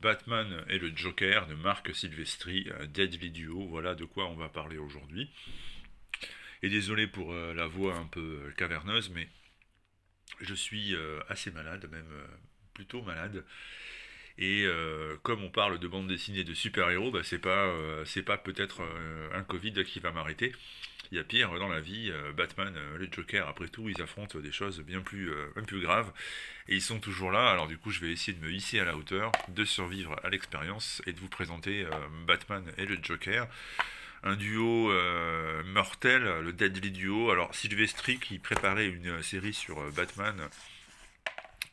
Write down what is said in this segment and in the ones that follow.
Batman et le Joker de Marc Silvestri, Deadly Duo, voilà de quoi on va parler aujourd'hui. Et désolé pour la voix un peu caverneuse, mais je suis assez malade, même plutôt malade. Et comme on parle de bande dessinée de super-héros, bah, c'est pas peut-être un Covid qui va m'arrêter. Il y a pire dans la vie, Batman, le Joker, après tout, ils affrontent des choses bien plus graves. Et ils sont toujours là, alors du coup je vais essayer de me hisser à la hauteur, de survivre à l'expérience et de vous présenter Batman et le Joker. Un duo mortel, le Deadly Duo. Alors Silvestri qui préparait une série sur Batman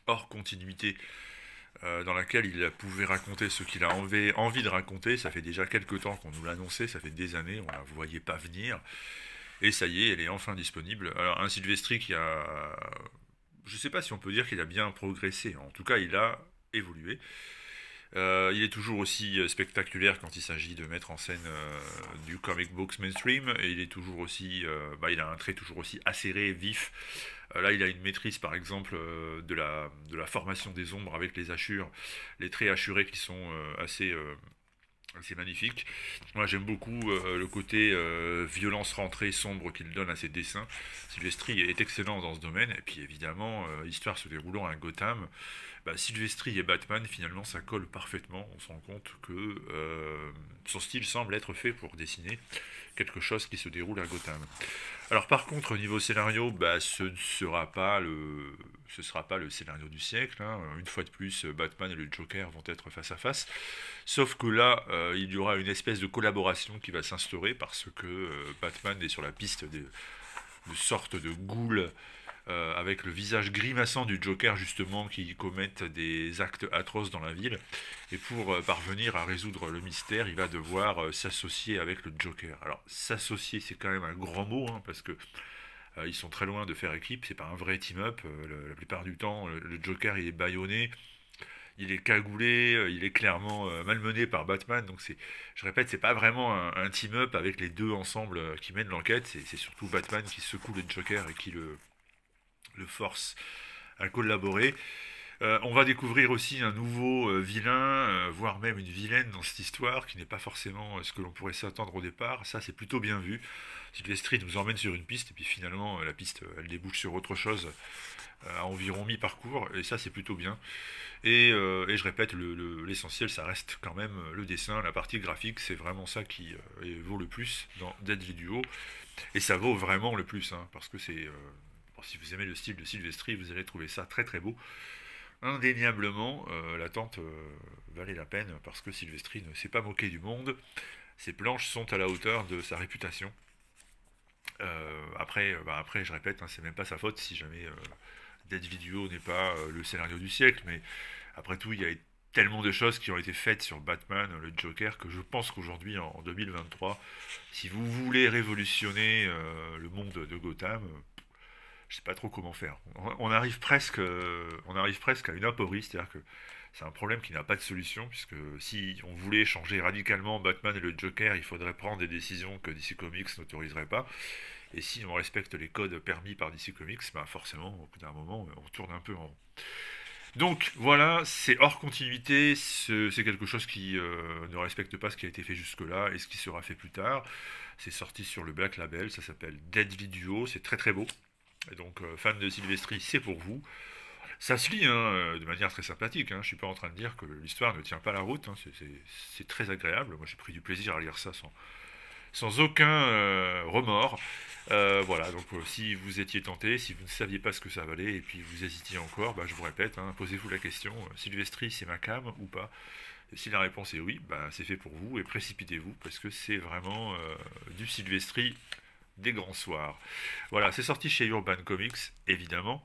hors continuité dans laquelle il pouvait raconter ce qu'il a envie de raconter. Ça fait déjà quelques temps qu'on nous l'annonçait, ça fait des années, on la voyait pas venir. Et ça y est, elle est enfin disponible. Alors un Silvestri qui a... Je sais pas si on peut dire qu'il a bien progressé, en tout cas il a évolué. Il est toujours aussi spectaculaire quand il s'agit de mettre en scène du comic books mainstream, et il est toujours aussi, il a un trait toujours aussi acéré, vif. Là, il a une maîtrise, par exemple, de la formation des ombres avec les hachures, les traits hachurés qui sont assez magnifiques. Moi, j'aime beaucoup le côté violence rentrée sombre qu'il donne à ses dessins. Silvestri est excellent dans ce domaine, et puis évidemment, histoire se déroulant à Gotham. Bah, Silvestri et Batman, finalement, ça colle parfaitement. On se rend compte que son style semble être fait pour dessiner quelque chose qui se déroule à Gotham. Alors par contre, au niveau scénario, bah, ce sera pas le scénario du siècle, hein. Une fois de plus, Batman et le Joker vont être face à face. Sauf que là, il y aura une espèce de collaboration qui va s'instaurer parce que Batman est sur la piste de sortes de ghouls avec le visage grimaçant du Joker justement qui commettent des actes atroces dans la ville. Et pour parvenir à résoudre le mystère, il va devoir s'associer avec le Joker. Alors s'associer, c'est quand même un grand mot, hein, parce que ils sont très loin de faire équipe. C'est pas un vrai team-up. La plupart du temps, le Joker il est bâillonné. Il est cagoulé, il est clairement malmené par Batman, donc je répète, c'est pas vraiment un team-up avec les deux ensemble qui mènent l'enquête, c'est surtout Batman qui secoue le Joker et qui le force à collaborer. On va découvrir aussi un nouveau vilain, voire même une vilaine dans cette histoire, qui n'est pas forcément ce que l'on pourrait s'attendre au départ. Ça, c'est plutôt bien vu. Sylvester nous emmène sur une piste, et puis finalement, la piste, elle débouche sur autre chose à environ mi-parcours, et ça, c'est plutôt bien. Et je répète, l'essentiel, ça reste quand même le dessin, la partie graphique, c'est vraiment ça qui vaut le plus dans Deadly Duo. Et ça vaut vraiment le plus, hein, parce que bon, si vous aimez le style de Silvestri, vous allez trouver ça très très beau. Indéniablement, l'attente valait la peine parce que Silvestri ne s'est pas moqué du monde. Ses planches sont à la hauteur de sa réputation. Après, je répète, hein, c'est même pas sa faute si jamais Dead Video n'est pas le scénario du siècle, mais après tout, il y a tellement de choses qui ont été faites sur Batman, le Joker, que je pense qu'aujourd'hui, en 2023, si vous voulez révolutionner le monde de Gotham, je sais pas trop comment faire. On arrive presque à une aporie, c'est-à-dire que c'est un problème qui n'a pas de solution, puisque si on voulait changer radicalement Batman et le Joker, il faudrait prendre des décisions que DC Comics n'autoriserait pas. Et si on respecte les codes permis par DC Comics, bah forcément, au bout d'un moment, on tourne un peu en rond. Donc voilà, c'est hors continuité, c'est quelque chose qui ne respecte pas ce qui a été fait jusque-là et ce qui sera fait plus tard. C'est sorti sur le Black Label, ça s'appelle Deadly Duo, c'est très très beau. Et donc, fan de Silvestri, c'est pour vous. Ça se lit hein, de manière très sympathique. Hein. Je suis pas en train de dire que l'histoire ne tient pas la route. Hein. C'est très agréable. Moi, j'ai pris du plaisir à lire ça sans aucun remords. Voilà, donc si vous étiez tenté, si vous ne saviez pas ce que ça valait et puis vous hésitiez encore, bah, je vous répète, hein, posez-vous la question, Silvestri c'est ma cam ou pas? Et si la réponse est oui, bah, c'est fait pour vous et précipitez-vous parce que c'est vraiment du Silvestri des grands soirs. Voilà, c'est sorti chez Urban Comics, évidemment.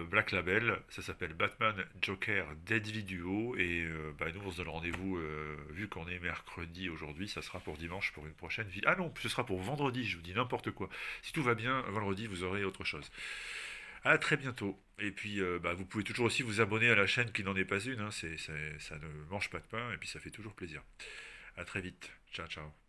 Black Label, ça s'appelle Batman Joker Deadly Duo et bah, nous on se donne rendez-vous vu qu'on est mercredi aujourd'hui, ça sera pour dimanche pour une prochaine vie. Ah non, ce sera pour vendredi, je vous dis n'importe quoi. Si tout va bien, vendredi vous aurez autre chose. À très bientôt. Et puis bah, vous pouvez toujours aussi vous abonner à la chaîne qui n'en est pas une, hein. Ça ne mange pas de pain et puis ça fait toujours plaisir. À très vite. Ciao ciao.